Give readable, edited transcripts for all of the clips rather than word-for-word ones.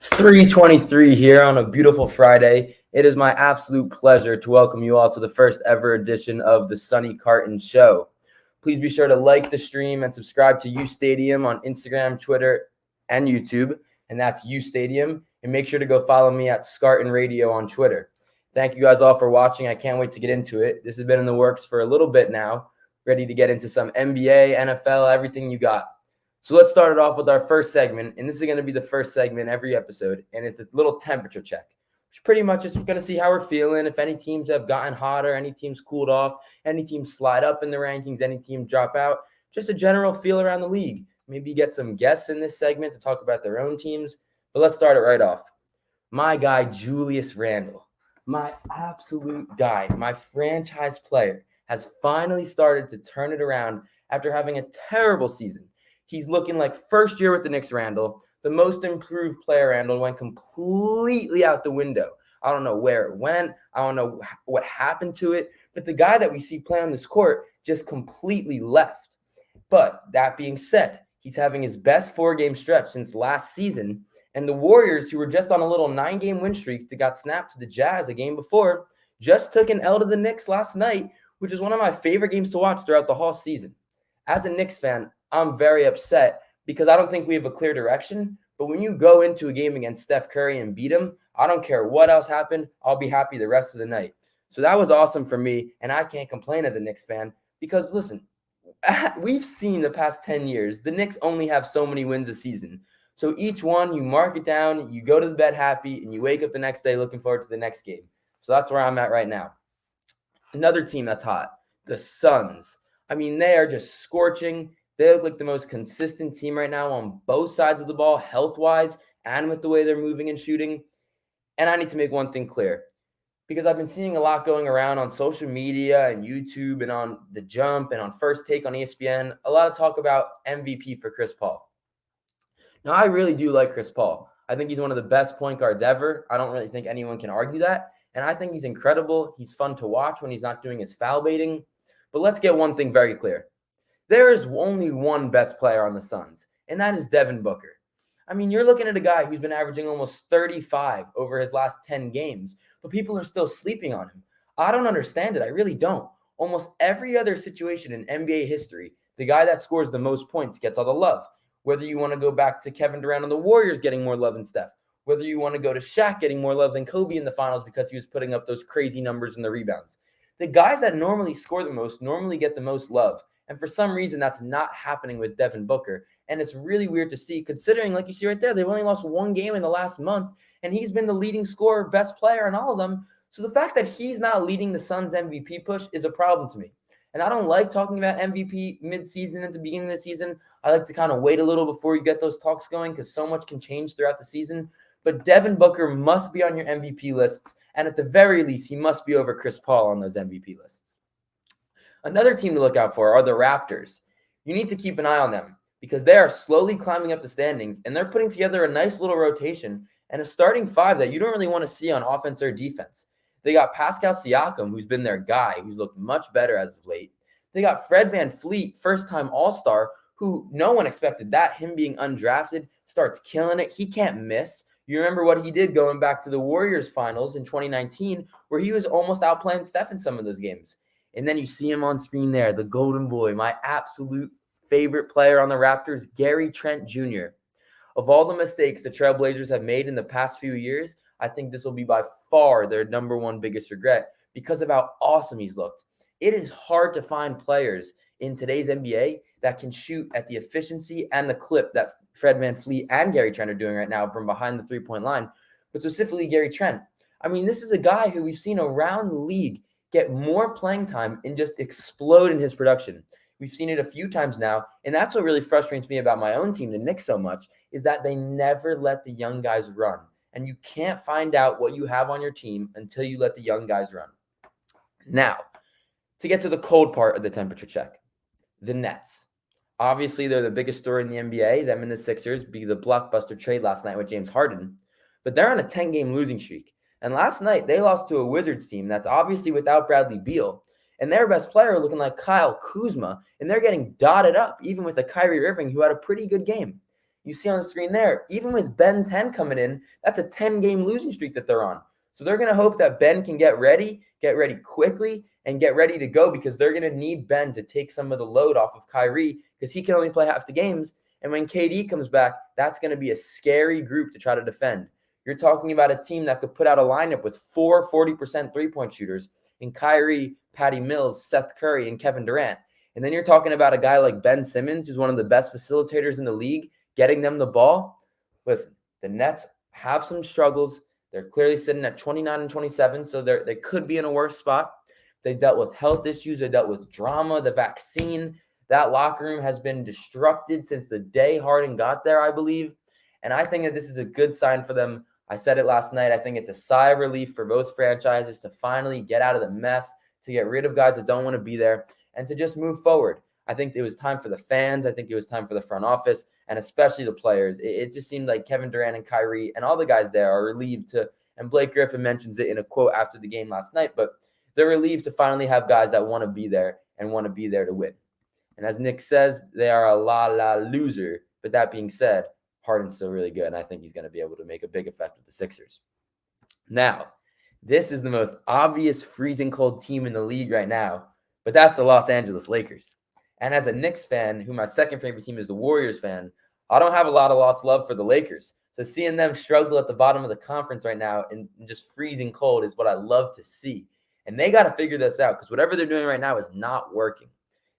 It's 3:23 here on a beautiful Friday. It is my absolute pleasure to welcome you all to the first ever edition of the Sonny Carton Show. Please be sure to like the stream and subscribe to U Stadium on Instagram, Twitter, and YouTube. And that's U Stadium. And make sure to go follow me at Scarton Radio on Twitter. Thank you guys all for watching. I can't wait to get into it. This has been in the works for a little bit now. Ready to get into some NBA, NFL, everything you got. So let's start it off with our first segment, and this is going to be the first segment every episode, and it's a little temperature check, which pretty much is going to see how we're feeling, if any teams have gotten hotter, any teams cooled off, any teams slide up in the rankings, any team drop out, just a general feel around the league. Maybe get some guests in this segment to talk about their own teams, but let's start it right off. My guy, Julius Randle, my absolute guy, my franchise player, has finally started to turn it around after having a terrible season. He's looking like first year with the Knicks Randle. The most improved player Randle went completely out the window. I don't know where it went. I don't know what happened to it. But the guy that we see play on this court just completely left. But that being said, he's having his best 4-game stretch since last season. And the Warriors, who were just on a little 9-game win streak that got snapped to the Jazz a game before, just took an L to the Knicks last night, which is one of my favorite games to watch throughout the whole season. As a Knicks fan, I'm very upset because I don't think we have a clear direction. But when you go into a game against Steph Curry and beat him, I don't care what else happened. I'll be happy the rest of the night. So that was awesome for me, and I can't complain as a Knicks fan because, listen, we've seen the past 10 years, the Knicks only have so many wins a season. So each one, you mark it down, you go to the bed happy, and you wake up the next day looking forward to the next game. So that's where I'm at right now. Another team that's hot, the Suns. I mean, they are just scorching. They look like the most consistent team right now on both sides of the ball, health-wise, and with the way they're moving and shooting. And I need to make one thing clear, because I've been seeing a lot going around on social media and YouTube and on The Jump and on First Take on ESPN, a lot of talk about MVP for Chris Paul. Now, I really do like Chris Paul. I think he's one of the best point guards ever. I don't really think anyone can argue that. And I think he's incredible. He's fun to watch when he's not doing his foul baiting. But let's get one thing very clear. There is only one best player on the Suns, and that is Devin Booker. I mean, you're looking at a guy who's been averaging almost 35 over his last 10 games, but people are still sleeping on him. I don't understand it. I really don't. Almost every other situation in NBA history, the guy that scores the most points gets all the love. Whether you want to go back to Kevin Durant on the Warriors getting more love than Steph, whether you want to go to Shaq getting more love than Kobe in the finals because he was putting up those crazy numbers in the rebounds. The guys that normally score the most normally get the most love. And for some reason, that's not happening with Devin Booker. And it's really weird to see, considering, like you see right there, they've only lost one game in the last month, and he's been the leading scorer, best player in all of them. So the fact that he's not leading the Suns' MVP push is a problem to me. And I don't like talking about MVP mid-season at the beginning of the season. I like to kind of wait a little before you get those talks going because so much can change throughout the season. But Devin Booker must be on your MVP lists, and at the very least, he must be over Chris Paul on those MVP lists. Another team to look out for are the Raptors. You need to keep an eye on them because they are slowly climbing up the standings, and they're putting together a nice little rotation and a starting five that you don't really want to see on offense or defense. They got Pascal Siakam, who's been their guy, who's looked much better as of late. They got Fred VanVleet, first-time All-Star, who no one expected that, him being undrafted, starts killing it. He can't miss. You remember what he did going back to the Warriors finals in 2019, where he was almost outplaying Steph in some of those games. And then you see him on screen there, the golden boy, my absolute favorite player on the Raptors, Gary Trent Jr. Of all the mistakes the Trailblazers have made in the past few years, I think this will be by far their number one biggest regret because of how awesome he's looked. It is hard to find players in today's NBA that can shoot at the efficiency and the clip that Fred VanVleet and Gary Trent are doing right now from behind the three-point line, but specifically Gary Trent. I mean, this is a guy who we've seen around the league get more playing time and just explode in his production. We've seen it a few times now, and that's what really frustrates me about my own team, the Knicks, so much, is that they never let the young guys run. And you can't find out what you have on your team until you let the young guys run. Now, to get to the cold part of the temperature check, the Nets. Obviously, they're the biggest story in the NBA. Them and the Sixers be the blockbuster trade last night with James Harden. But they're on a 10-game losing streak. And last night, they lost to a Wizards team that's obviously without Bradley Beal. And their best player looking like Kyle Kuzma. And they're getting dotted up, even with a Kyrie Irving who had a pretty good game. You see on the screen there, even with Ben 10 coming in, that's a 10-game losing streak that they're on. So they're going to hope that Ben can get ready quickly, and get ready to go, because they're going to need Ben to take some of the load off of Kyrie, because he can only play half the games. And when KD comes back, that's going to be a scary group to try to defend. You're talking about a team that could put out a lineup with 4 40% three-point shooters in Kyrie, Patty Mills, Seth Curry, and Kevin Durant. And then you're talking about a guy like Ben Simmons, who's one of the best facilitators in the league, getting them the ball. Listen, the Nets have some struggles. They're clearly sitting at 29 and 27, so they could be in a worse spot. They dealt with health issues. They dealt with drama, the vaccine. That locker room has been destructed since the day Harden got there, I believe. And I think that this is a good sign for them. I said it last night. I think it's a sigh of relief for both franchises to finally get out of the mess, to get rid of guys that don't want to be there, and to just move forward. I think it was time for the fans. I think it was time for the front office, and especially the players. It just seemed like Kevin Durant and Kyrie and all the guys there are relieved to, and Blake Griffin mentions it in a quote after the game last night, but they're relieved to finally have guys that want to be there and want to be there to win. And as Nick says, they are a la loser. But that being said, Harden's still really good, and I think he's going to be able to make a big effect with the Sixers. Now, this is the most obvious freezing cold team in the league right now, but that's the Los Angeles Lakers. And as a Knicks fan, who my second favorite team is the Warriors fan, I don't have a lot of lost love for the Lakers. So seeing them struggle at the bottom of the conference right now and just freezing cold is what I love to see. And they got to figure this out, because whatever they're doing right now is not working.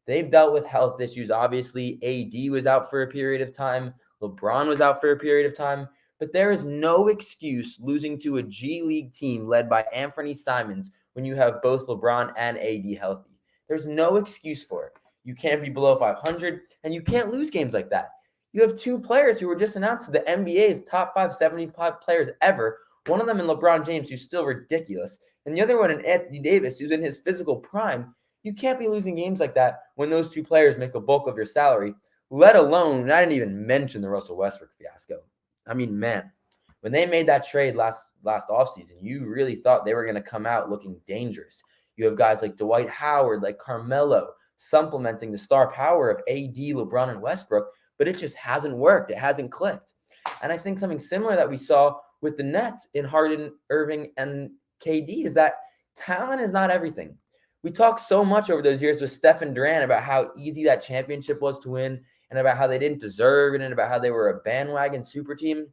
They've dealt with health issues. Obviously, AD was out for a period of time. LeBron was out for a period of time. But there is no excuse losing to a G League team led by Anthony Simons when you have both LeBron and AD healthy. There's no excuse for it. You can't be below 500, and you can't lose games like that. You have two players who were just announced to the NBA's top 575 players ever, one of them in LeBron James, who's still ridiculous, and the other one in Anthony Davis, who's in his physical prime. You can't be losing games like that when those two players make a bulk of your salary, let alone, and I didn't even mention the Russell Westbrook fiasco. I mean, man, when they made that trade last offseason, you really thought they were going to come out looking dangerous. You have guys like Dwight Howard, like Carmelo, supplementing the star power of AD, LeBron, and Westbrook, but it just hasn't worked. It hasn't clicked. And I think something similar that we saw with the Nets in Harden, Irving, and KD is that talent is not everything. We talked so much over those years with Steph and Durant about how easy that championship was to win, and about how they didn't deserve it, and about how they were a bandwagon super team.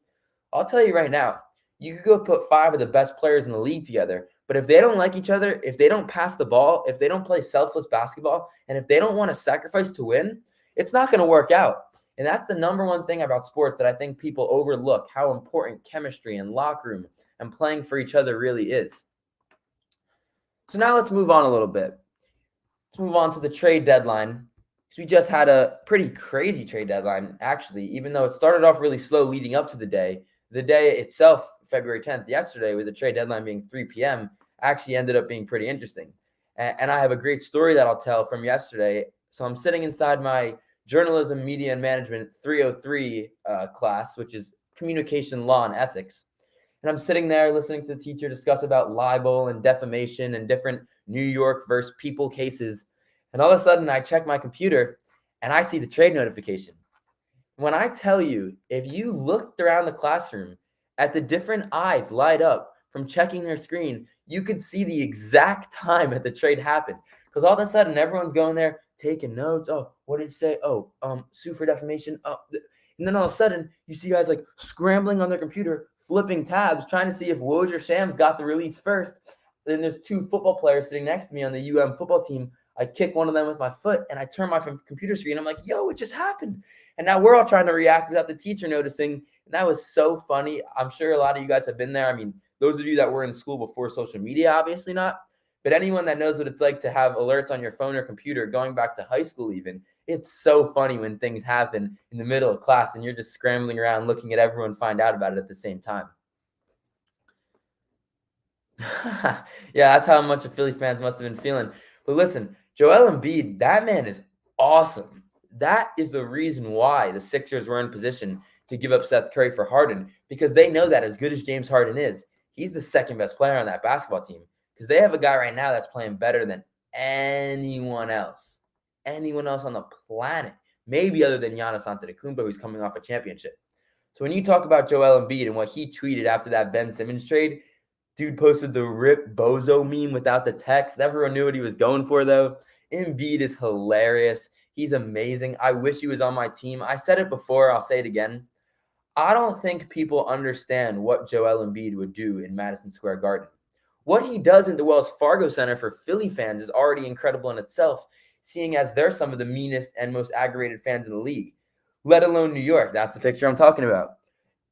I'll tell you right now, you could go put 5 of the best players in the league together, but if they don't like each other, if they don't pass the ball, if they don't play selfless basketball, and if they don't want to sacrifice to win, it's not going to work out. And that's the number one thing about sports that I think people overlook, how important chemistry and locker room and playing for each other really is. So now let's move on a little bit. Let's move on to the trade deadline. Because we just had a pretty crazy trade deadline, actually, even though it started off really slow leading up to the day. The day itself, February 10th, yesterday, with the trade deadline being 3 p.m., actually ended up being pretty interesting. And I have a great story that I'll tell from yesterday. So I'm sitting inside my Journalism, Media, and Management 303 class, which is Communication Law and Ethics. And I'm sitting there listening to the teacher discuss about libel and defamation and different New York versus People cases. And all of a sudden, I check my computer, and I see the trade notification. When I tell you, if you looked around the classroom at the different eyes light up from checking their screen, you could see the exact time that the trade happened. Because all of a sudden, everyone's going there, taking notes. Oh, what did you say? Oh, sue for defamation. Oh, and then all of a sudden, you see guys like scrambling on their computer, flipping tabs, trying to see if Woj or Shams got the release first. Then there's 2 football players sitting next to me on the football team. I kick one of them with my foot, and I turn my computer screen. I'm like, yo, it just happened. And now we're all trying to react without the teacher noticing. And that was so funny. I'm sure a lot of you guys have been there. I mean, those of you that were in school before social media, obviously not. But anyone that knows what it's like to have alerts on your phone or computer, going back to high school even, it's so funny when things happen in the middle of class and you're just scrambling around looking at everyone find out about it at the same time. Yeah, that's how much of Philly fans must have been feeling. But listen, Joel Embiid, that man is awesome. That is the reason why the Sixers were in position to give up Seth Curry for Harden, because they know that as good as James Harden is, he's the second best player on that basketball team, because they have a guy right now that's playing better than anyone else on the planet. maybe other than Giannis Antetokounmpo, who's coming off a championship. So when you talk about Joel Embiid and what he tweeted after that Ben Simmons trade, dude posted the Rip Bozo meme without the text. Everyone knew what he was going for, though. Embiid is hilarious. He's amazing. I wish he was on my team. I said it before. I'll say it again. I don't think people understand what Joel Embiid would do in Madison Square Garden. What he does in the Wells Fargo Center for Philly fans is already incredible in itself, seeing as they're some of the meanest and most aggravated fans in the league, let alone New York. That's the picture I'm talking about.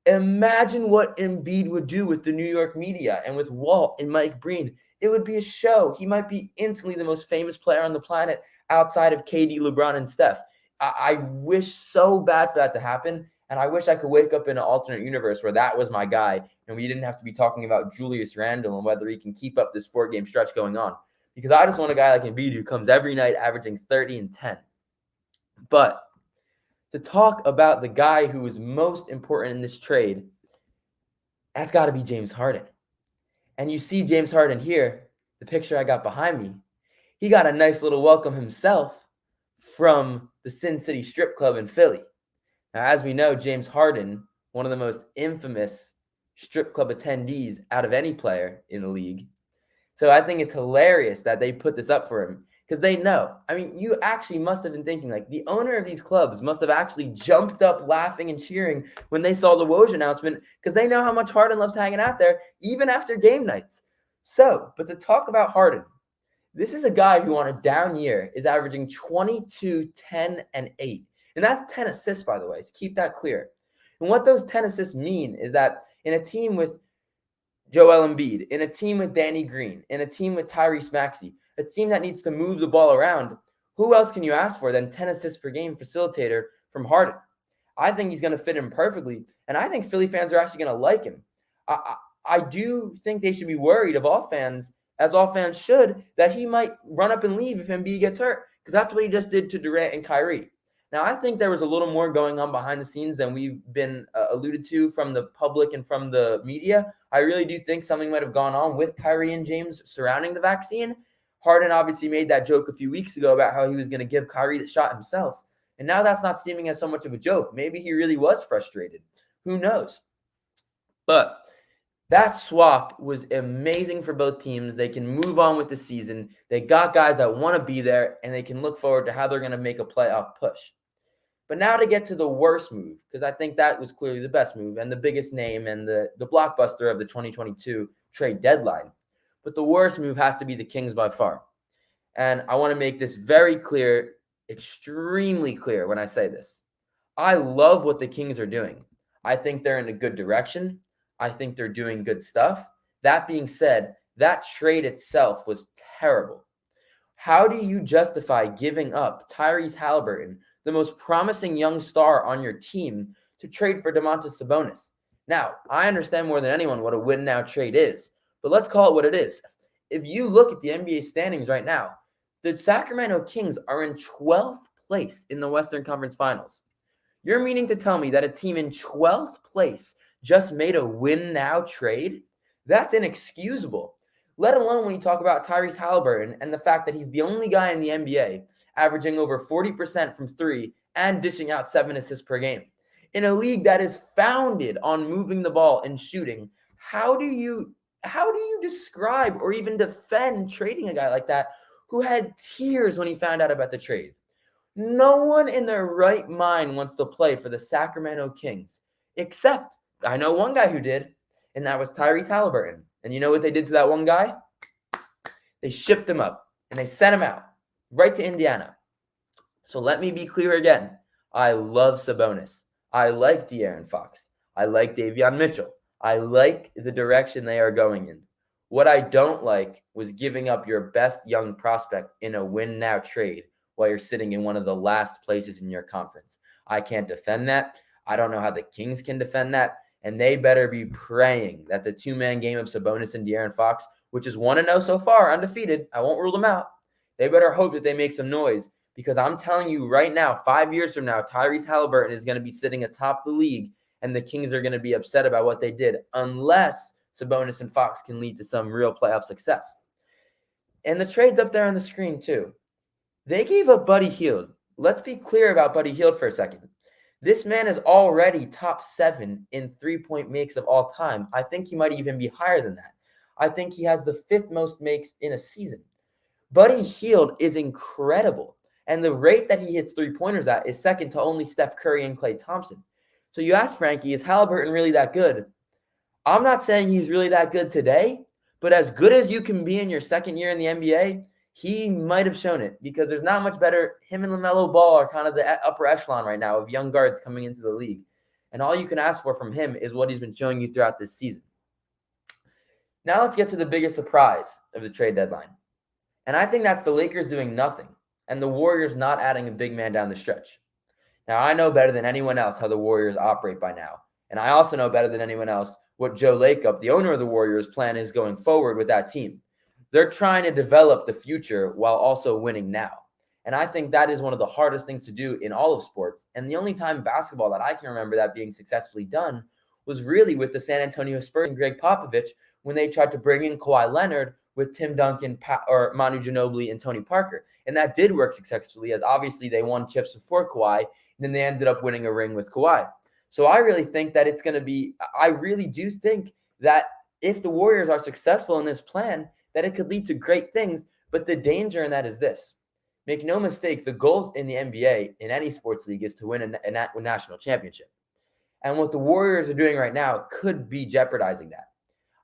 Imagine what Embiid would do with the New York media and with Walt and Mike Breen. It would be a show. He might be instantly the most famous player on the planet outside of KD, LeBron, and Steph. I wish so bad for that to happen, and I wish I could wake up in an alternate universe where that was my guy and we didn't have to be talking about Julius Randle and whether he can keep up this 4-game stretch going on. Because I just want a guy like Embiid who comes every night averaging 30 and 10. But to talk about the guy who is most important in this trade, that's got to be James Harden. And you see James Harden here, the picture I got behind me. He got a nice little welcome himself from the Sin City Strip Club in Philly. Now, as we know, James Harden, one of the most infamous strip club attendees out of any player in the league. So I think it's hilarious that they put this up for him because they know. I mean, you actually must have been thinking, like, the owner of these clubs must have actually jumped up laughing and cheering when they saw the Woj announcement because they know how much Harden loves hanging out there, even after game nights. So, but to talk about Harden, this is a guy who on a down year is averaging 22, 10, and 8. And that's 10 assists, by the way, so keep that clear. And what those 10 assists mean is that in a team with Joel Embiid, in a team with Danny Green, in a team with Tyrese Maxey, a team that needs to move the ball around, who else can you ask for than 10 assists per game facilitator from Harden? I think he's going to fit in perfectly, and I think Philly fans are actually going to like him. I do think they should be worried of all fans, as all fans should, that he might run up and leave if Embiid gets hurt, because that's what he just did to Durant and Kyrie. Now, I think there was a little more going on behind the scenes than we've been alluded to from the public and from the media. I really do think something might have gone on with Kyrie and James surrounding the vaccine. Harden obviously made that joke a few weeks ago about how he was going to give Kyrie the shot himself. And now that's not seeming as so much of a joke. Maybe he really was frustrated. Who knows? But that swap was amazing for both teams. They can move on with the season. They got guys that want to be there, and they can look forward to how they're going to make a playoff push. But now to get to the worst move, because I think that was clearly the best move and the biggest name and the blockbuster of the 2022 trade deadline. But the worst move has to be the Kings by far. And I want to make this very clear, extremely clear when I say this. I love what the Kings are doing. I think they're in a good direction. I think they're doing good stuff. That being said, that trade itself was terrible. How do you justify giving up Tyrese Halliburton, the most promising young star on your team, to trade for Domantas Sabonis? Now, I understand more than anyone what a win-now trade is, but let's call it what it is. If you look at the NBA standings right now, the Sacramento Kings are in 12th place in the Western Conference Finals. You're meaning to tell me that a team in 12th place just made a win-now trade? That's inexcusable, let alone when you talk about Tyrese Halliburton and the fact that he's the only guy in the NBA averaging over 40% from three and dishing out 7 assists per game. In a league that is founded on moving the ball and shooting, how do you describe or even defend trading a guy like that who had tears when he found out about the trade? No one in their right mind wants to play for the Sacramento Kings, except I know one guy who did, and that was Tyrese Halliburton. And you know what they did to that one guy? They shipped him up, and they sent him out right to Indiana. So let me be clear again. I love Sabonis. I like De'Aaron Fox. I like Davion Mitchell. I like the direction they are going in. What I don't like was giving up your best young prospect in a win-now trade while you're sitting in one of the last places in your conference. I can't defend that. I don't know how the Kings can defend that. And they better be praying that the two-man game of Sabonis and De'Aaron Fox, which is 1-0 so far, undefeated, I won't rule them out. They better hope that they make some noise, because I'm telling you right now, 5 years from now, Tyrese Halliburton is going to be sitting atop the league, and the Kings are going to be upset about what they did, unless Sabonis and Fox can lead to some real playoff success. And the trade's up there on the screen too. They gave up Buddy Hield, let's be clear about Buddy Hield for a second. This man is already top 7 in three-point makes of all time. I think he might even be higher than that. I think he has the 5th most makes in a season. Buddy Hield is incredible. And the rate that he hits three-pointers at is second to only Steph Curry and Klay Thompson. So you ask Frankie, is Halliburton really that good? I'm not saying he's really that good today, but as good as you can be in your second year in the NBA, he might have shown it because there's not much better. Him and LaMelo Ball are kind of the upper echelon right now of young guards coming into the league. And all you can ask for from him is what he's been showing you throughout this season. Now let's get to the biggest surprise of the trade deadline. And I think that's the Lakers doing nothing and the Warriors not adding a big man down the stretch. Now, I know better than anyone else how the Warriors operate by now. And I also know better than anyone else what Joe Lacob, the owner of the Warriors, plan is going forward with that team. They're trying to develop the future while also winning now. And I think that is one of the hardest things to do in all of sports. And the only time in basketball that I can remember that being successfully done was really with the San Antonio Spurs and Greg Popovich when they tried to bring in Kawhi Leonard with Tim Duncan or Manu Ginobili and Tony Parker. And that did work successfully, as obviously they won chips before Kawhi, and then they ended up winning a ring with Kawhi. So I really think that it's going to be – I really do think that if the Warriors are successful in this plan, that it could lead to great things. But the danger in that is this. Make no mistake, the goal in the NBA, in any sports league, is to win a national championship. And what the Warriors are doing right now could be jeopardizing that.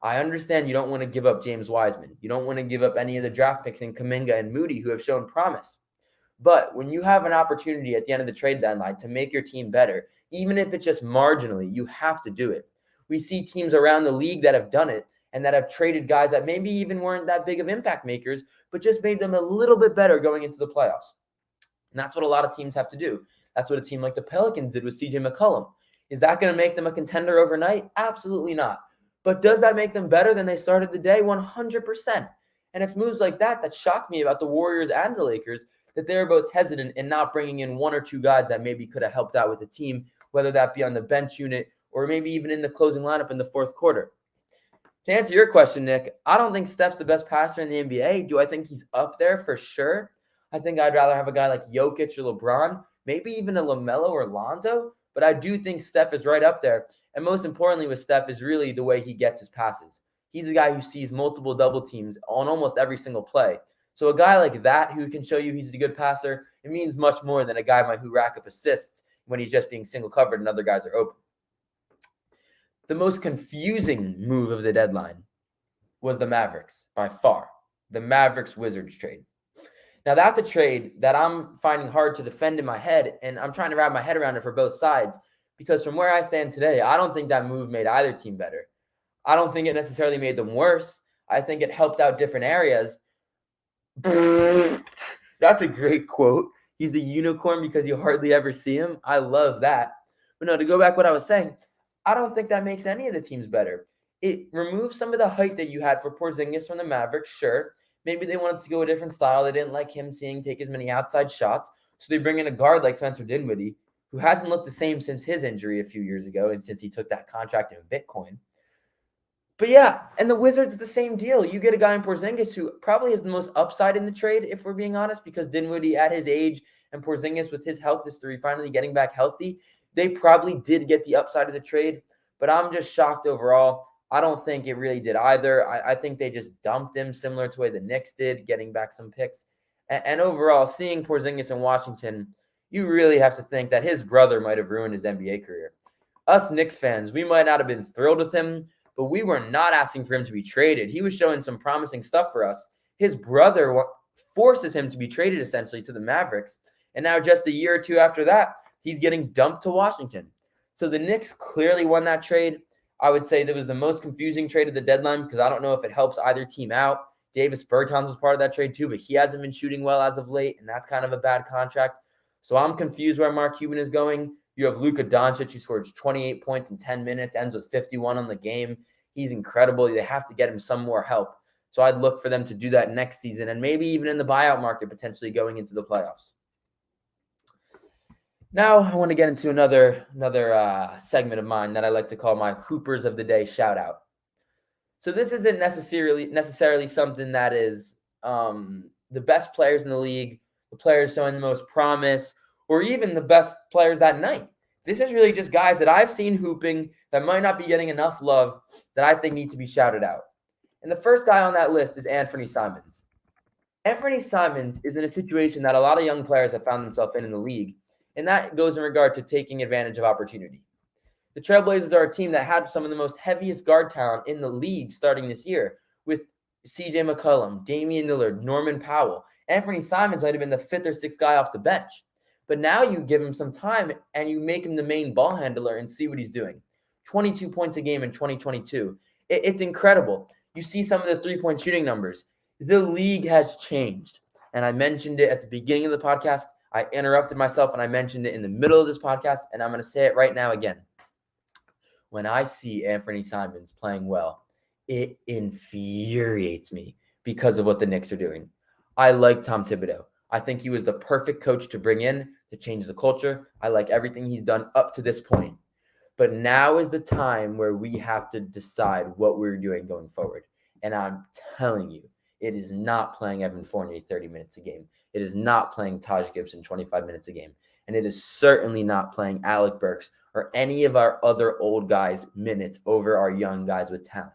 I understand you don't want to give up James Wiseman. You don't want to give up any of the draft picks in Kuminga and Moody who have shown promise. But when you have an opportunity at the end of the trade deadline to make your team better, even if it's just marginally, you have to do it. We see teams around the league that have done it and that have traded guys that maybe even weren't that big of impact makers, but just made them a little bit better going into the playoffs. And that's what a lot of teams have to do. That's what a team like the Pelicans did with CJ McCollum. Is that going to make them a contender overnight? Absolutely not. But does that make them better than they started the day? 100%. And it's moves like that that shocked me about the Warriors and the Lakers, that they were both hesitant in not bringing in one or two guys that maybe could have helped out with the team, whether that be on the bench unit or maybe even in the closing lineup in the fourth quarter. To answer your question, Nick, I don't think Steph's the best passer in the NBA. Do I think he's up there? For sure. I think I'd rather have a guy like Jokic or LeBron, maybe even a LaMelo or Lonzo, but I do think Steph is right up there. And most importantly with Steph is really the way he gets his passes. He's a guy who sees multiple double teams on almost every single play. So a guy like that who can show you he's a good passer, it means much more than a guy who rack up assists when he's just being single covered and other guys are open. The most confusing move of the deadline was the Mavericks by far. The Mavericks-Wizards trade. Now that's a trade that I'm finding hard to defend in my head, and I'm trying to wrap my head around it for both sides. Because from where I stand today, I don't think that move made either team better. I don't think it necessarily made them worse. I think it helped out different areas. That's a great quote. He's a unicorn because you hardly ever see him. I love that. But no, to go back to what I was saying, I don't think that makes any of the teams better. It removes some of the hype that you had for Porzingis from the Mavericks, sure. Maybe they wanted to go a different style. They didn't like him take as many outside shots. So they bring in a guard like Spencer Dinwiddie, who hasn't looked the same since his injury a few years ago and since he took that contract in Bitcoin. But yeah, and the Wizards, the same deal. You get a guy in Porzingis who probably has the most upside in the trade, if we're being honest, because Dinwiddie at his age and Porzingis with his health history finally getting back healthy, they probably did get the upside of the trade. But I'm just shocked overall. I don't think it really did either. I think they just dumped him similar to the way the Knicks did, getting back some picks. And overall, seeing Porzingis in Washington, you really have to think that his brother might have ruined his NBA career. Us Knicks fans, we might not have been thrilled with him, but we were not asking for him to be traded. He was showing some promising stuff for us. His brother forces him to be traded essentially to the Mavericks. And now just a year or two after that, he's getting dumped to Washington. So the Knicks clearly won that trade. I would say that was the most confusing trade of the deadline because I don't know if it helps either team out. Davis Bertans was part of that trade too, but he hasn't been shooting well as of late, and that's kind of a bad contract. So I'm confused where Mark Cuban is going. You have Luka Doncic, who scored 28 points in 10 minutes, ends with 51 on the game. He's incredible. They have to get him some more help. So I'd look for them to do that next season and maybe even in the buyout market, potentially going into the playoffs. Now I want to get into another segment of mine that I like to call my Hoopers of the Day shout out. So this isn't necessarily something that is the best players in the league, the players showing the most promise, or even the best players that night. This is really just guys that I've seen hooping that might not be getting enough love that I think need to be shouted out. And the first guy on that list is Anthony Simons. Anthony Simons is in a situation that a lot of young players have found themselves in the league, and that goes in regard to taking advantage of opportunity. The Trailblazers are a team that had some of the most heaviest guard talent in the league starting this year, with CJ McCollum, Damian Lillard, Norman Powell. Anthony Simons might have been the fifth or sixth guy off the bench. But now you give him some time and you make him the main ball handler and see what he's doing. 22 points a game in 2022. It's incredible. You see some of the three-point shooting numbers. The league has changed. And I mentioned it at the beginning of the podcast. I interrupted myself and I mentioned it in the middle of this podcast. And I'm going to say it right now again. When I see Anthony Simons playing well, it infuriates me because of what the Knicks are doing. I like Tom Thibodeau. I think he was the perfect coach to bring in to change the culture. I like everything he's done up to this point. But now is the time where we have to decide what we're doing going forward. And I'm telling you, it is not playing Evan Fournier 30 minutes a game. It is not playing Taj Gibson 25 minutes a game. And it is certainly not playing Alec Burks or any of our other old guys minutes over our young guys with talent.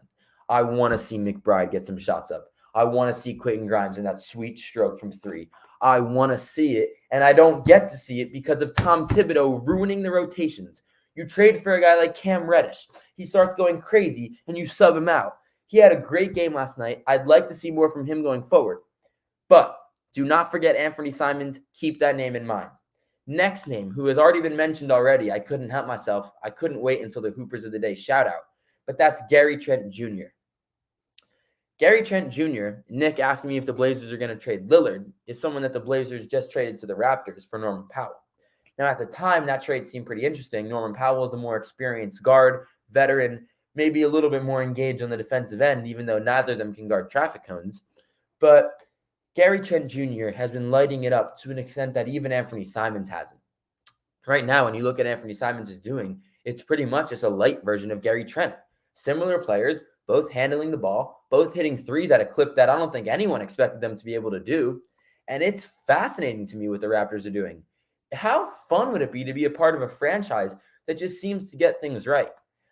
I want to see McBride get some shots up. I want to see Quentin Grimes in that sweet stroke from three. I want to see it, and I don't get to see it because of Tom Thibodeau ruining the rotations. You trade for a guy like Cam Reddish. He starts going crazy, and you sub him out. He had a great game last night. I'd like to see more from him going forward. But do not forget Anthony Simons. Keep that name in mind. Next name, who has already been mentioned already. I couldn't help myself. I couldn't wait until the Hoopers of the Day shout out. But that's Gary Trent Jr. Gary Trent Jr., Nick asked me if the Blazers are going to trade Lillard, is someone that the Blazers just traded to the Raptors for Norman Powell. Now, at the time, that trade seemed pretty interesting. Norman Powell is the more experienced guard, veteran, maybe a little bit more engaged on the defensive end, even though neither of them can guard traffic cones. But Gary Trent Jr. has been lighting it up to an extent that even Anthony Simons hasn't. Right now, when you look at Anthony Simons is doing, it's pretty much just a light version of Gary Trent. Similar players, both handling the ball, both hitting threes at a clip that I don't think anyone expected them to be able to do. And it's fascinating to me what the Raptors are doing. How fun would it be to be a part of a franchise that just seems to get things right?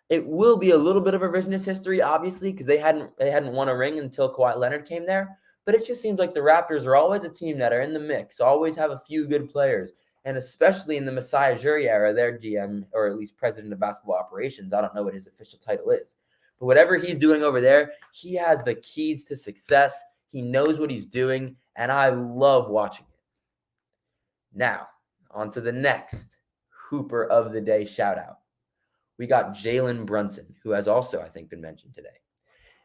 It will be a little bit of a revisionist history, obviously, because they hadn't won a ring until Kawhi Leonard came there. But it just seems like the Raptors are always a team that are in the mix, always have a few good players. And especially in the Masai Ujiri era, their GM, or at least president of basketball operations, I don't know what his official title is. But whatever he's doing over there, he has the keys to success. He knows what he's doing, and I love watching it. Now, on to the next Hooper of the Day shout-out. We got Jalen Brunson, who has also, I think, been mentioned today.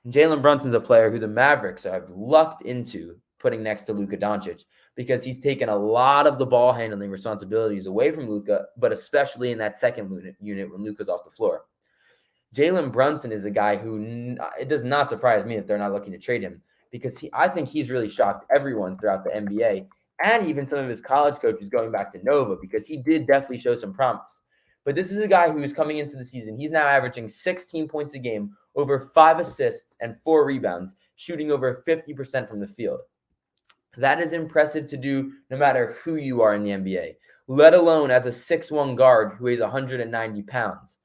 And Jalen Brunson's a player who the Mavericks have lucked into putting next to Luka Doncic because he's taken a lot of the ball handling responsibilities away from Luka, but especially in that second unit when Luka's off the floor. Jalen Brunson is a guy who it does not surprise me that they're not looking to trade him because I think he's really shocked everyone throughout the NBA and even some of his college coaches going back to Nova because he did definitely show some promise. But this is a guy who's coming into the season. He's now averaging 16 points a game, over 5 assists and 4 rebounds, shooting over 50% from the field. That is impressive to do no matter who you are in the NBA, let alone as a 6'1" guard who weighs 190 pounds.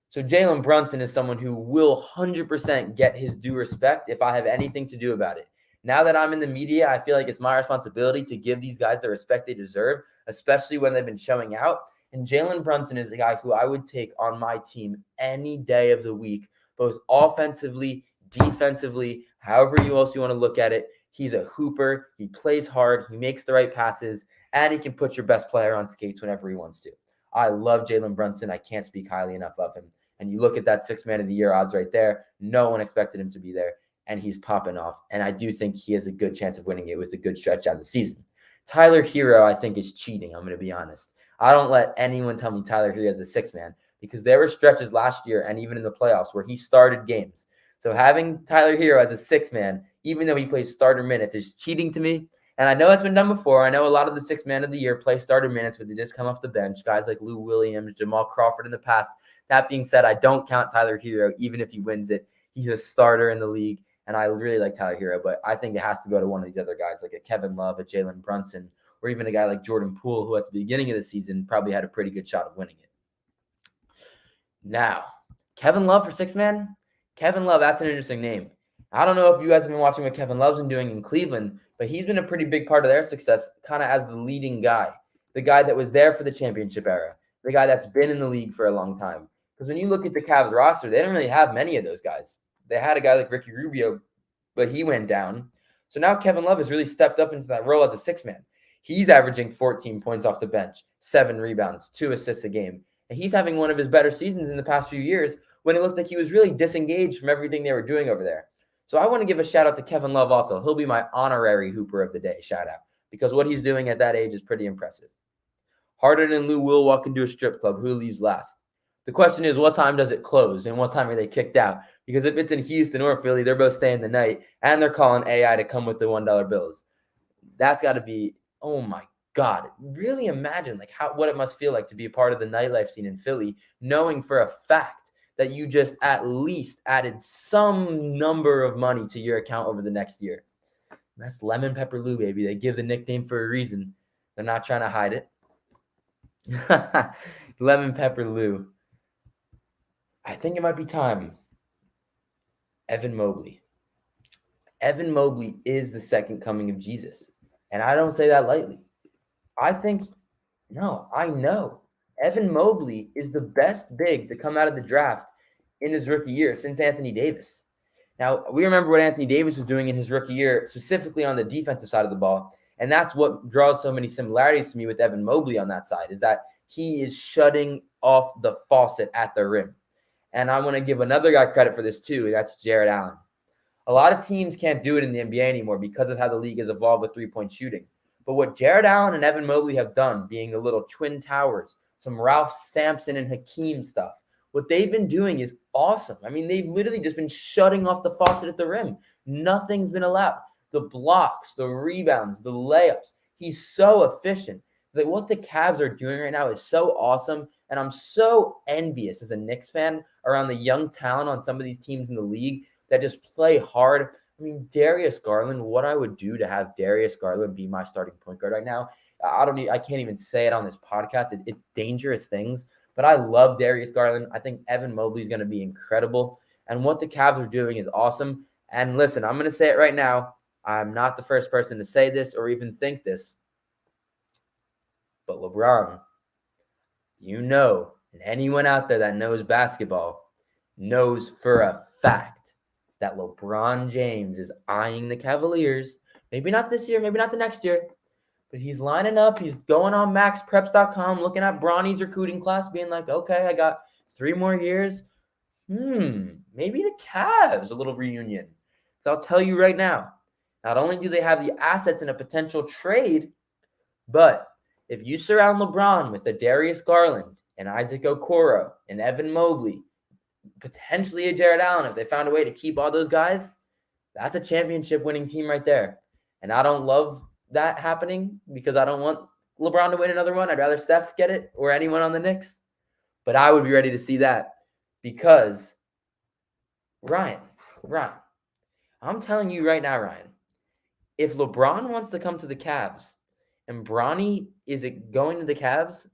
So Jalen Brunson is someone who will 100% get his due respect if I have anything to do about it. Now that I'm in the media, I feel like it's my responsibility to give these guys the respect they deserve, especially when they've been showing out. And Jalen Brunson is the guy who I would take on my team any day of the week, both offensively, defensively, however else you want to look at it. He's a hooper. He plays hard. He makes the right passes, and he can put your best player on skates whenever he wants to. I love Jalen Brunson. I can't speak highly enough of him. And you look at that 6th man of the year odds right there. No one expected him to be there, and he's popping off. And I do think he has a good chance of winning it with a good stretch down the season. Tyler Hero, I think, is cheating. I'm going to be honest. I don't let anyone tell me Tyler Hero is a 6th man because there were stretches last year and even in the playoffs where he started games. So having Tyler Hero as a 6th man, even though he plays starter minutes, is cheating to me. And I know it's been done before. I know a lot of the 6th man of the year play starter minutes, but they just come off the bench. Guys like Lou Williams, Jamal Crawford in the past. That being said, I don't count Tyler Hero, even if he wins it. He's a starter in the league, and I really like Tyler Hero, but I think it has to go to one of these other guys, like a Kevin Love, a Jalen Brunson, or even a guy like Jordan Poole, who at the beginning of the season probably had a pretty good shot of winning it. Now, Kevin Love for sixth man? Kevin Love, that's an interesting name. I don't know if you guys have been watching what Kevin Love's been doing in Cleveland, but he's been a pretty big part of their success, kind of as the leading guy, the guy that was there for the championship era, the guy that's been in the league for a long time. Because when you look at the Cavs roster, they didn't really have many of those guys. They had a guy like Ricky Rubio, but he went down. So now Kevin Love has really stepped up into that role as a sixth man. He's averaging 14 points off the bench, 7 rebounds, 2 assists a game. And he's having one of his better seasons in the past few years when it looked like he was really disengaged from everything they were doing over there. So I want to give a shout out to Kevin Love also. He'll be my honorary Hooper of the day shout out because what he's doing at that age is pretty impressive. Harden and Lou will walk into a strip club. Who leaves last? The question is, what time does it close and what time are they kicked out? Because if it's in Houston or Philly, they're both staying the night and they're calling AI to come with the $1 bills. That's got to be, oh my God, really imagine like what it must feel like to be a part of the nightlife scene in Philly, knowing for a fact that you just at least added some number of money to your account over the next year. And that's Lemon Pepper Lou, baby. They give the nickname for a reason. They're not trying to hide it. Lemon Pepper Lou. I think it might be time. Evan Mobley. Evan Mobley is the second coming of Jesus. And I don't say that lightly. I know. Evan Mobley is the best big to come out of the draft in his rookie year since Anthony Davis. Now, we remember what Anthony Davis was doing in his rookie year, specifically on the defensive side of the ball. And that's what draws so many similarities to me with Evan Mobley on that side, is that he is shutting off the faucet at the rim. And I want to give another guy credit for this too, and that's Jarrett Allen. A lot of teams can't do it in the NBA anymore because of how the league has evolved with three-point shooting. But what Jarrett Allen and Evan Mobley have done, being the little twin towers, some Ralph Sampson and Hakeem stuff, what they've been doing is awesome. I mean, they've literally just been shutting off the faucet at the rim. Nothing's been allowed. The blocks, the rebounds, the layups. He's so efficient. Like what the Cavs are doing right now is so awesome. And I'm so envious as a Knicks fan around the young talent on some of these teams in the league that just play hard. I mean, Darius Garland, what I would do to have Darius Garland be my starting point guard right now, I can't even say it on this podcast. It's dangerous things, but I love Darius Garland. I think Evan Mobley is going to be incredible. And what the Cavs are doing is awesome. And listen, I'm going to say it right now. I'm not the first person to say this or even think this, but LeBron, and anyone out there that knows basketball knows for a fact that LeBron James is eyeing the Cavaliers. Maybe not this year, maybe not the next year, but he's lining up. He's going on maxpreps.com, looking at Bronny's recruiting class, being like, okay, I got 3 more years. Maybe the Cavs, a little reunion. So I'll tell you right now, not only do they have the assets in a potential trade, but if you surround LeBron with a Darius Garland and Isaac Okoro and Evan Mobley, potentially a Jarrett Allen, if they found a way to keep all those guys, that's a championship winning team right there. And I don't love that happening because I don't want LeBron to win another one. I'd rather Steph get it or anyone on the Knicks. But I would be ready to see that because Ryan, I'm telling you right now, Ryan, if LeBron wants to come to the Cavs and Bronny is going to the Cavs,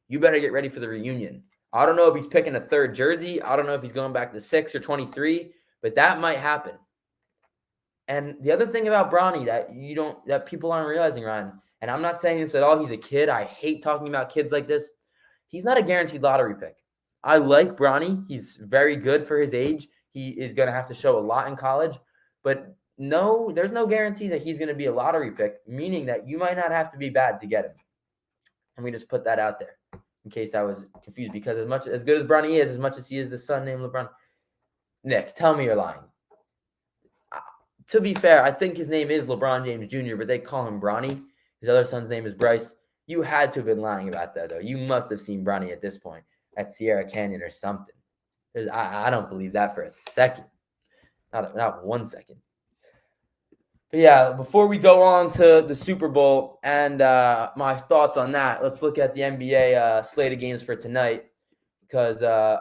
you better get ready for the reunion. I don't know if he's picking a third jersey. I don't know if he's going back to 6 or 23, but that might happen. And the other thing about Bronny that people aren't realizing, Ryan, and I'm not saying this at all, he's a kid. I hate talking about kids like this. He's not a guaranteed lottery pick. I like Bronny. He's very good for his age. He is going to have to show a lot in college, but no, there's no guarantee that he's going to be a lottery pick, meaning that you might not have to be bad to get him. Let me just put that out there in case I was confused, because as good as Bronny is, as much as he is the son named LeBron, Nick, tell me you're lying. To be fair, I think his name is LeBron James Jr., but they call him Bronny. His other son's name is Bryce. You had to have been lying about that, though. You must have seen Bronny at this point at Sierra Canyon or something. I don't believe that for a second. Not 1 second. But yeah, before we go on to the Super Bowl and my thoughts on that, let's look at the NBA slate of games for tonight, because I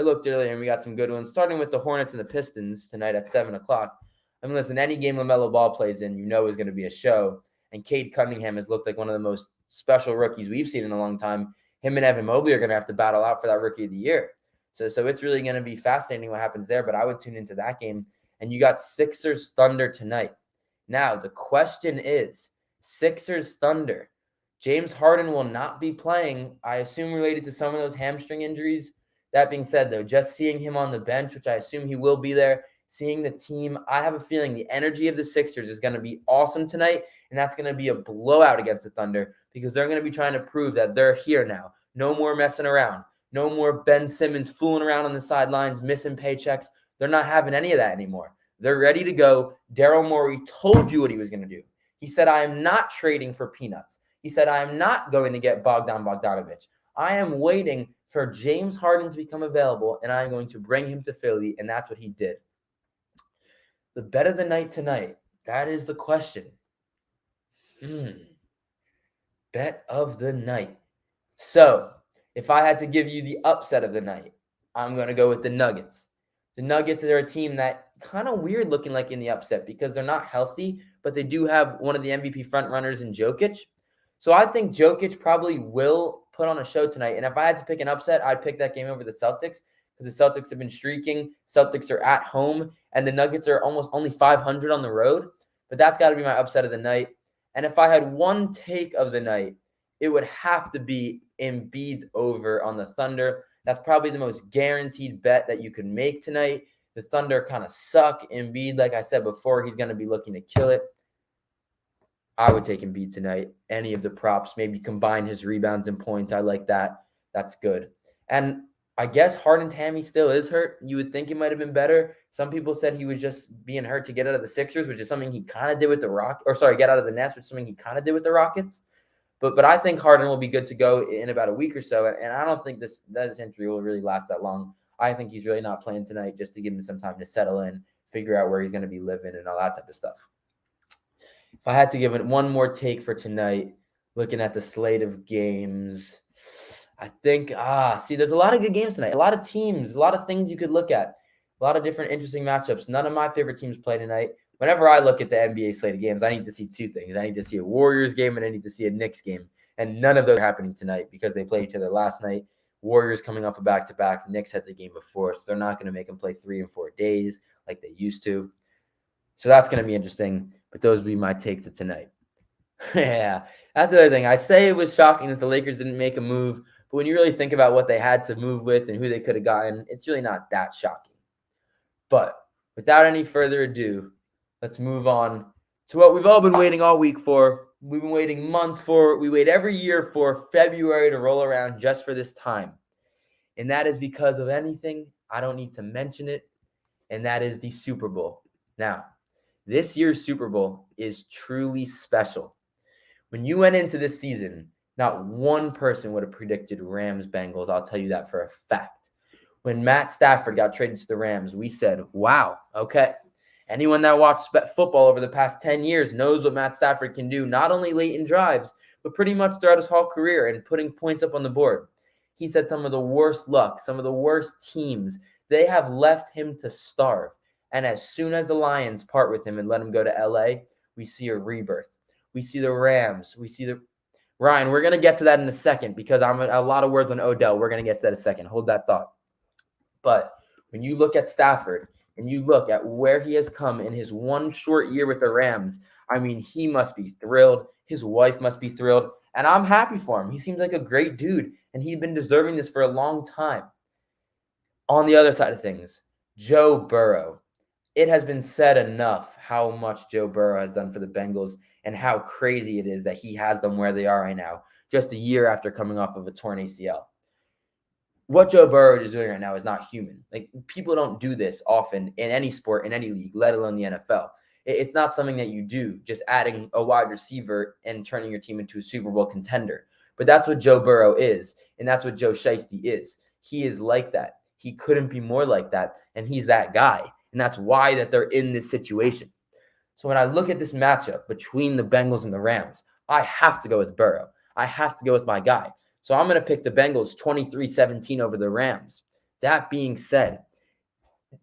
looked earlier and we got some good ones, starting with the Hornets and the Pistons tonight at 7 o'clock. I mean, listen, any game LaMelo Ball plays in, is going to be a show. And Cade Cunningham has looked like one of the most special rookies we've seen in a long time. Him and Evan Mobley are going to have to battle out for that Rookie of the Year. So it's really going to be fascinating what happens there, but I would tune into that game. And you got Sixers Thunder tonight. Now, the question is, Sixers Thunder. James Harden will not be playing, I assume related to some of those hamstring injuries. That being said, though, just seeing him on the bench, which I assume he will be there, seeing the team, I have a feeling the energy of the Sixers is going to be awesome tonight, and that's going to be a blowout against the Thunder because they're going to be trying to prove that they're here now. No more messing around. No more Ben Simmons fooling around on the sidelines, missing paychecks. They're not having any of that anymore. They're ready to go. Daryl Morey told you what he was going to do. He said, I am not trading for peanuts. He said, I am not going to get Bogdan Bogdanovic. I am waiting for James Harden to become available, and I am going to bring him to Philly, and that's what he did. The bet of the night tonight, that is the question. Bet of the night. So, if I had to give you the upset of the night, I'm going to go with the Nuggets. The Nuggets are a team that kind of weird looking like in the upset because they're not healthy, but they do have one of the MVP frontrunners in Jokic. So I think Jokic probably will put on a show tonight. And if I had to pick an upset, I'd pick that game over the Celtics because the Celtics have been streaking. Celtics are at home, and the Nuggets are almost only 500 on the road. But that's got to be my upset of the night. And if I had one take of the night, it would have to be Embiid's over on the Thunder. That's probably the most guaranteed bet that you can make tonight. The Thunder kind of suck. Embiid, like I said before, he's going to be looking to kill it. I would take Embiid tonight. Any of the props, maybe combine his rebounds and points. I like that. That's good. And I guess Harden's hammy still is hurt. You would think it might have been better. Some people said he was just being hurt to get out of the Sixers, which is something he kind of did with the get out of the Nets, which is something he kind of did with the Rockets. But I think Harden will be good to go in about a week or so. And I don't think this injury will really last that long. I think he's really not playing tonight just to give him some time to settle in, figure out where he's going to be living and all that type of stuff. If I had to give it one more take for tonight, looking at the slate of games, I think, there's a lot of good games tonight. A lot of teams, a lot of things you could look at. A lot of different interesting matchups. None of my favorite teams play tonight. Whenever I look at the NBA slate of games, I need to see two things. I need to see a Warriors game and I need to see a Knicks game. And none of those are happening tonight because they played each other last night. Warriors coming off a back-to-back. Knicks had the game before, so they're not going to make them play 3 and 4 days like they used to. So that's going to be interesting. But those would be my takes of tonight. Yeah, that's the other thing. I say it was shocking that the Lakers didn't make a move. But when you really think about what they had to move with and who they could have gotten, it's really not that shocking. But without any further ado, let's move on to what we've all been waiting all week for. We've been waiting months for. We wait every year for February to roll around just for this time. And that is because of anything. I don't need to mention it. And that is the Super Bowl. Now, this year's Super Bowl is truly special. When you went into this season, not one person would have predicted Rams-Bengals. I'll tell you that for a fact. When Matt Stafford got traded to the Rams, we said, wow, okay. Anyone that watched football over the past 10 years knows what Matt Stafford can do, not only late in drives, but pretty much throughout his whole career and putting points up on the board. He said some of the worst luck, some of the worst teams, they have left him to starve. And as soon as the Lions part with him and let him go to LA, we see a rebirth. We see the Rams. We see the Ryan, we're going to get to that in a second because I'm a lot of words on Odell. We're going to get to that in a second. Hold that thought. But when you look at Stafford and you look at where he has come in his one short year with the Rams, I mean, he must be thrilled. His wife must be thrilled. And I'm happy for him. He seems like a great dude, and he's been deserving this for a long time. On the other side of things, Joe Burrow. It has been said enough how much Joe Burrow has done for the Bengals and how crazy it is that he has them where they are right now, just a year after coming off of a torn ACL. What Joe Burrow is doing right now is not human. Like, people don't do this often in any sport, in any league, let alone the NFL. It's not something that you do, just adding a wide receiver and turning your team into a Super Bowl contender. But that's what Joe Burrow is, and that's what Joe Shiesty is. He is like that. He couldn't be more like that, and he's that guy. And that's why that they're in this situation. So when I look at this matchup between the Bengals and the Rams, I have to go with Burrow. I have to go with my guy. So I'm going to pick the Bengals 23-17 over the Rams. That being said,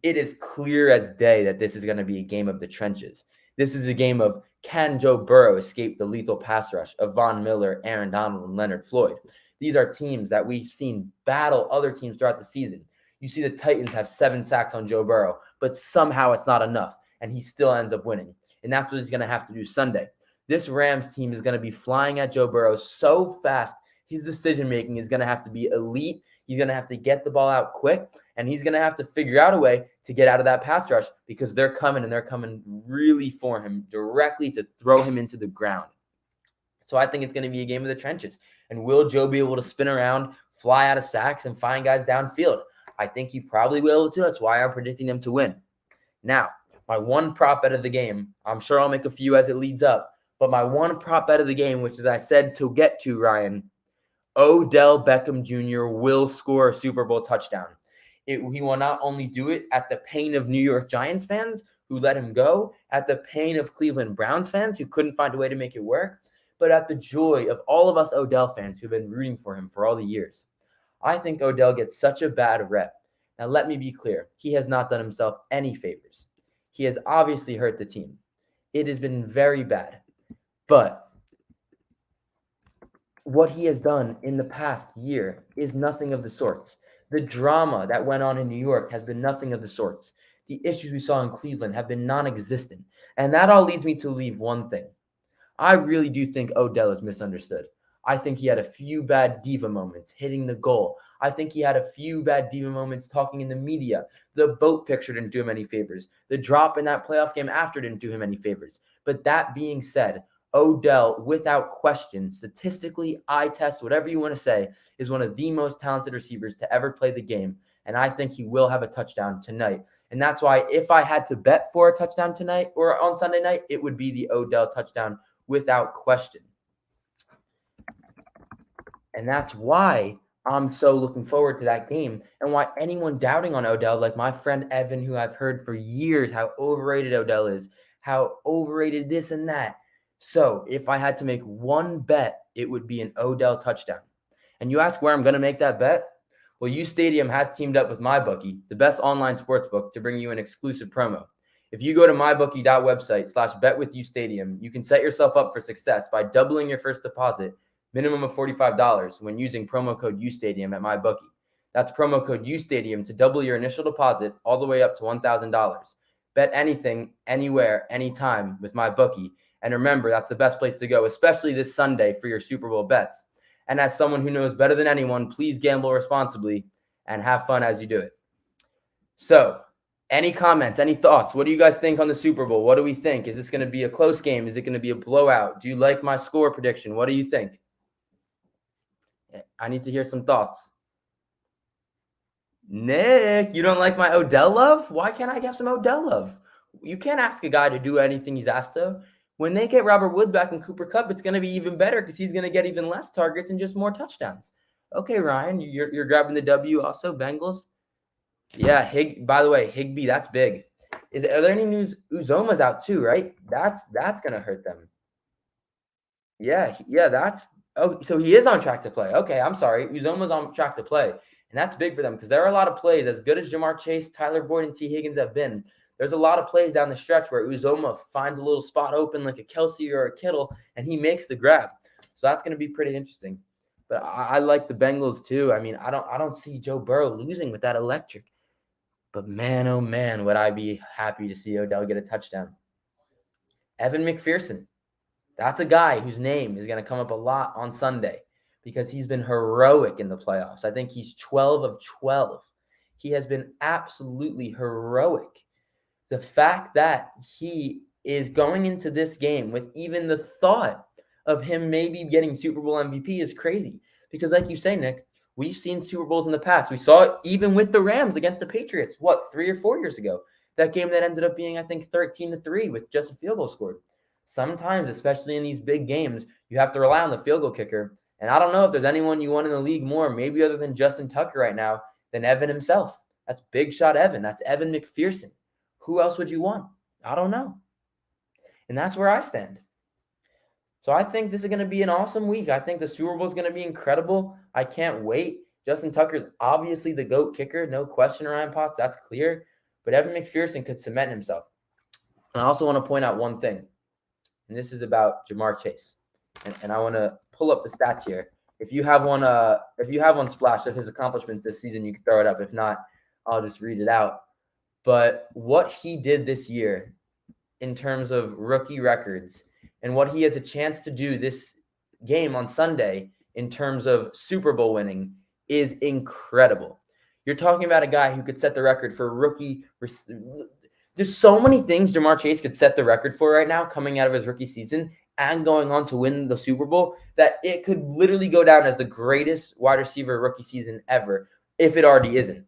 it is clear as day that this is going to be a game of the trenches. This is a game of, Can Joe Burrow escape the lethal pass rush of Von Miller, Aaron Donald, and Leonard Floyd? These are teams that we've seen battle other teams throughout the season. You see the Titans have 7 sacks on Joe Burrow, but somehow it's not enough, and he still ends up winning. And that's what he's going to have to do Sunday. This Rams team is going to be flying at Joe Burrow so fast, his decision-making is going to have to be elite. He's going to have to get the ball out quick, and he's going to have to figure out a way to get out of that pass rush because they're coming, and they're coming really for him directly to throw him into the ground. So I think it's going to be a game of the trenches. And will Joe be able to spin around, fly out of sacks, and find guys downfield? I think he probably will too. That's why I'm predicting them to win. Now, my one prop bet of the game, I'm sure I'll make a few as it leads up, but my one prop bet of the game, which is I said to get to, Ryan, Odell Beckham Jr. will score a Super Bowl touchdown. He will not only do it at the pain of New York Giants fans who let him go, at the pain of Cleveland Browns fans who couldn't find a way to make it work, but at the joy of all of us Odell fans who've been rooting for him for all the years. I think Odell gets such a bad rep. Now, let me be clear. He has not done himself any favors. He has obviously hurt the team. It has been very bad. But what he has done in the past year is nothing of the sorts. The drama that went on in New York has been nothing of the sorts. The issues we saw in Cleveland have been non-existent. And that all leads me to believe one thing. I really do think Odell is misunderstood. I think he had a few bad diva moments hitting the goal. I think he had a few bad diva moments talking in the media. The boat picture didn't do him any favors. The drop in that playoff game after didn't do him any favors. But that being said, Odell, without question, statistically, eye test, whatever you want to say, is one of the most talented receivers to ever play the game. And I think he will have a touchdown tonight. And that's why if I had to bet for a touchdown tonight or on Sunday night, it would be the Odell touchdown without question. And that's why I'm so looking forward to that game and why anyone doubting on Odell, like my friend Evan, who I've heard for years how overrated Odell is, how overrated this and that. So if I had to make one bet, it would be an Odell touchdown. And you ask where I'm going to make that bet? Well, U Stadium has teamed up with MyBookie, the best online sports book, to bring you an exclusive promo. If you go to mybookie.website/betwithustadium, you can set yourself up for success by doubling your first deposit, minimum of $45, when using promo code UStadium at MyBookie. That's promo code UStadium to double your initial deposit all the way up to $1,000. Bet anything, anywhere, anytime with MyBookie. And remember, that's the best place to go, especially this Sunday for your Super Bowl bets. And as someone who knows better than anyone, please gamble responsibly and have fun as you do it. So, any comments, any thoughts? What do you guys think on the Super Bowl? What do we think? Is this going to be a close game? Is it going to be a blowout? Do you like my score prediction? What do you think? I need to hear some thoughts. Nick, you don't like my Odell love? Why can't I get some Odell love? You can't ask a guy to do anything he's asked to. When they get Robert Woods back and Cooper Kupp, it's going to be even better because he's going to get even less targets and just more touchdowns. Okay, Ryan, you're grabbing the W also, Bengals? Yeah, by the way, Higbee, that's big. Are there any news? Uzoma's out too, right? That's going to hurt them. Yeah, so he is on track to play. Okay, I'm sorry. Uzoma's on track to play. And that's big for them because there are a lot of plays, as good as Jamar Chase, Tyler Boyd, and T. Higgins have been. There's a lot of plays down the stretch where Uzoma finds a little spot open like a Kelsey or a Kittle, and he makes the grab. So that's going to be pretty interesting. But I like the Bengals too. I mean, I don't see Joe Burrow losing with that electric. But man, oh man, would I be happy to see Odell get a touchdown. Evan McPherson. That's a guy whose name is going to come up a lot on Sunday because he's been heroic in the playoffs. I think he's 12 of 12. He has been absolutely heroic. The fact that he is going into this game with even the thought of him maybe getting Super Bowl MVP is crazy. Because like you say, Nick, we've seen Super Bowls in the past. We saw it even with the Rams against the Patriots, 3 or 4 years ago? That game that ended up being, I think, 13-3 with just a field goal scored. Sometimes, especially in these big games, you have to rely on the field goal kicker. And I don't know if there's anyone you want in the league more, maybe other than Justin Tucker right now, than Evan himself. That's big shot Evan. That's Evan McPherson. Who else would you want? I don't know. And that's where I stand. So I think this is going to be an awesome week. I think the Super Bowl is going to be incredible. I can't wait. Justin Tucker is obviously the GOAT kicker. No question, Ryan Potts. That's clear. But Evan McPherson could cement himself. And I also want to point out one thing. and this is about Jamar Chase. And I want to pull up the stats here. If you have one Splash of his accomplishments this season, you can throw it up. If not, I'll just read it out. But what he did this year in terms of rookie records and what he has a chance to do this game on Sunday in terms of Super Bowl winning is incredible. You're talking about a guy who could set the record for rookie. There's so many things Jamar Chase could set the record for right now coming out of his rookie season and going on to win the Super Bowl that it could literally go down as the greatest wide receiver rookie season ever if it already isn't,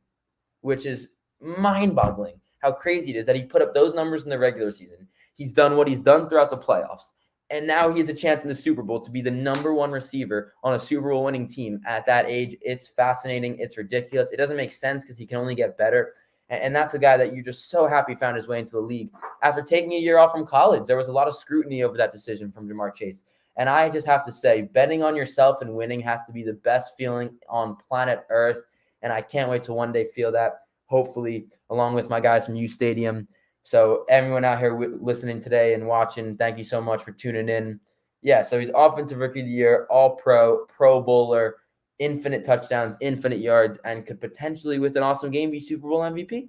which is mind-boggling how crazy it is that he put up those numbers in the regular season. He's done what he's done throughout the playoffs. And now he has a chance in the Super Bowl to be the number one receiver on a Super Bowl winning team at that age. It's fascinating. It's ridiculous. It doesn't make sense because he can only get better. And that's a guy that you're just so happy found his way into the league. After taking a year off from college, there was a lot of scrutiny over that decision from Jamar Chase. And I just have to say, betting on yourself and winning has to be the best feeling on planet Earth. And I can't wait to one day feel that, hopefully, along with my guys from U Stadium. So everyone out here listening today and watching, thank you so much for tuning in. Yeah, so he's Offensive Rookie of the Year, All-Pro, Pro Bowler, infinite touchdowns, infinite yards, and could potentially, with an awesome game, be Super Bowl MVP.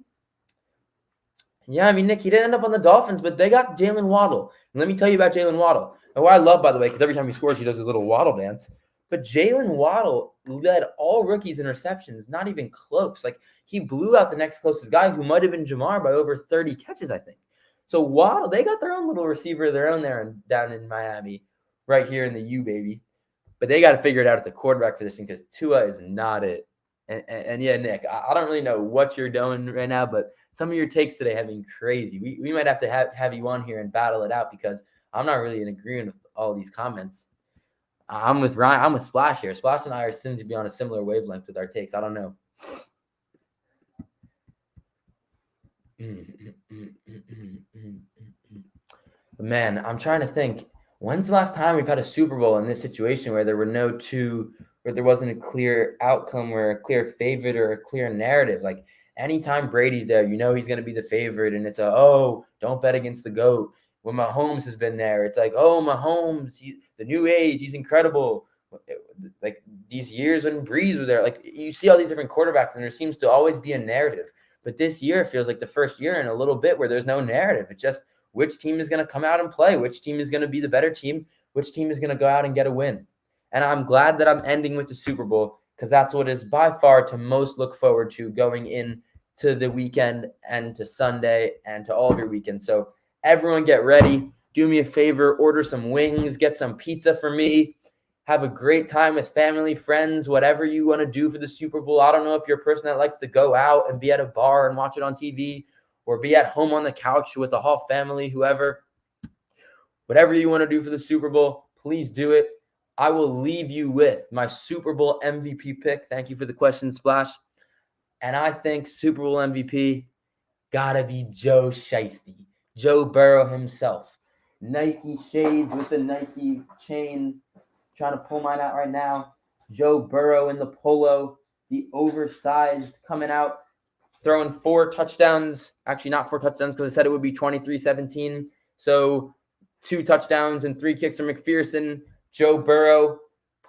Yeah, I mean, Nick, he didn't end up on the Dolphins, but they got Jalen Waddle. And let me tell you about Jalen Waddle. And what I love, by the way, because every time he scores, he does his little Waddle dance. But Jalen Waddle led all rookies in receptions, not even close. Like, he blew out the next closest guy, who might have been Jamar, by over 30 catches, I think. So Waddle, they got their own little receiver of their own there down in Miami, right here in the U, baby. But they got to figure it out at the quarterback position because Tua is not it. And yeah, Nick, I don't really know what you're doing right now, but some of your takes today have been crazy. We might have to have you on here and battle it out because I'm not really in agreement with all these comments. I'm with Ryan. I'm with Splash here. Splash and I are soon to be on a similar wavelength with our takes. I don't know. But man, I'm trying to think. When's the last time we've had a Super Bowl in this situation where there wasn't a clear outcome or a clear favorite or a clear narrative? Like, anytime Brady's there, you know he's going to be the favorite, and it's don't bet against the GOAT. When Mahomes has been there, it's like, Mahomes, the new age, he's incredible. Like, these years when Breeze was there, like, you see all these different quarterbacks, and there seems to always be a narrative. But this year feels like the first year in a little bit where there's no narrative. It's just which team is going to come out and play, which team is going to be the better team, which team is going to go out and get a win. And I'm glad that I'm ending with the Super Bowl because that's what is by far to most look forward to going into the weekend and to Sunday and to all of your weekends. So everyone get ready. Do me a favor, order some wings, get some pizza for me. Have a great time with family, friends, whatever you want to do for the Super Bowl. I don't know if you're a person that likes to go out and be at a bar and watch it on TV or be at home on the couch with the whole family, whoever. Whatever you want to do for the Super Bowl, please do it. I will leave you with my Super Bowl MVP pick. Thank you for the question, Splash. And I think Super Bowl MVP gotta be Joe Shiesty, Joe Burrow himself. Nike shades with the Nike chain. Trying to pull mine out right now. Joe Burrow in the polo, the oversized coming out, throwing 4 touchdowns. Actually, not 4 touchdowns because I said it would be 23-17. So 2 touchdowns and 3 kicks from McPherson. Joe Burrow.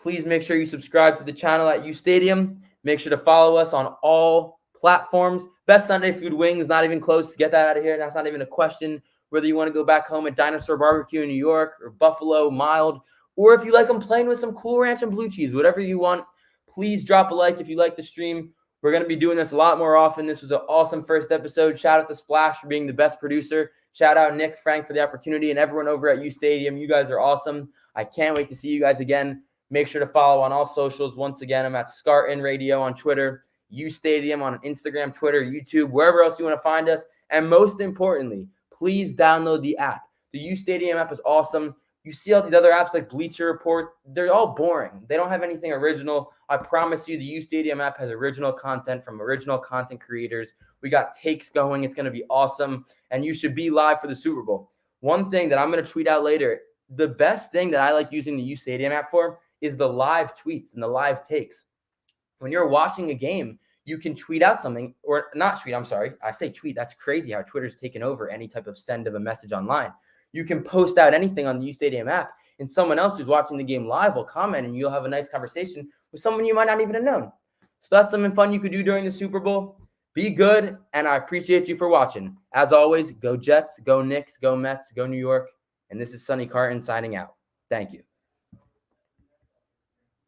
Please make sure you subscribe to the channel at U Stadium. Make sure to follow us on all platforms. Best Sunday food wings, not even close. Get that out of here. That's not even a question. Whether you want to go back home at Dinosaur Barbecue in New York or Buffalo, mild, or if you like them plain with some Cool Ranch and blue cheese, whatever you want, please drop a like if you like the stream. We're going to be doing this a lot more often. This was an awesome first episode. Shout out to Splash for being the best producer. Shout out Nick, Frank for the opportunity, and everyone over at U Stadium. You guys are awesome. I can't wait to see you guys again. Make sure to follow on all socials. Once again, I'm at Scarton Radio on Twitter, U Stadium on Instagram, Twitter, YouTube, wherever else you want to find us. And most importantly, please download the app. The U Stadium app is awesome. You see all these other apps like Bleacher Report, they're all boring. They don't have anything original. I promise you the U Stadium app has original content from original content creators. We got takes going. It's going to be awesome. And you should be live for the Super Bowl. One thing that I'm going to tweet out later, the best thing that I like using the U Stadium app for is the live tweets and the live takes. When you're watching a game, you can tweet out something, or not tweet, I'm sorry. I say tweet. That's crazy how Twitter's taken over any type of send of a message online. You can post out anything on the U Stadium app, and someone else who's watching the game live will comment, and you'll have a nice conversation with someone you might not even have known. So that's something fun you could do during the Super Bowl. Be good, and I appreciate you for watching. As always, go Jets, go Knicks, go Mets, go New York. And this is Sonny Carton signing out. Thank you.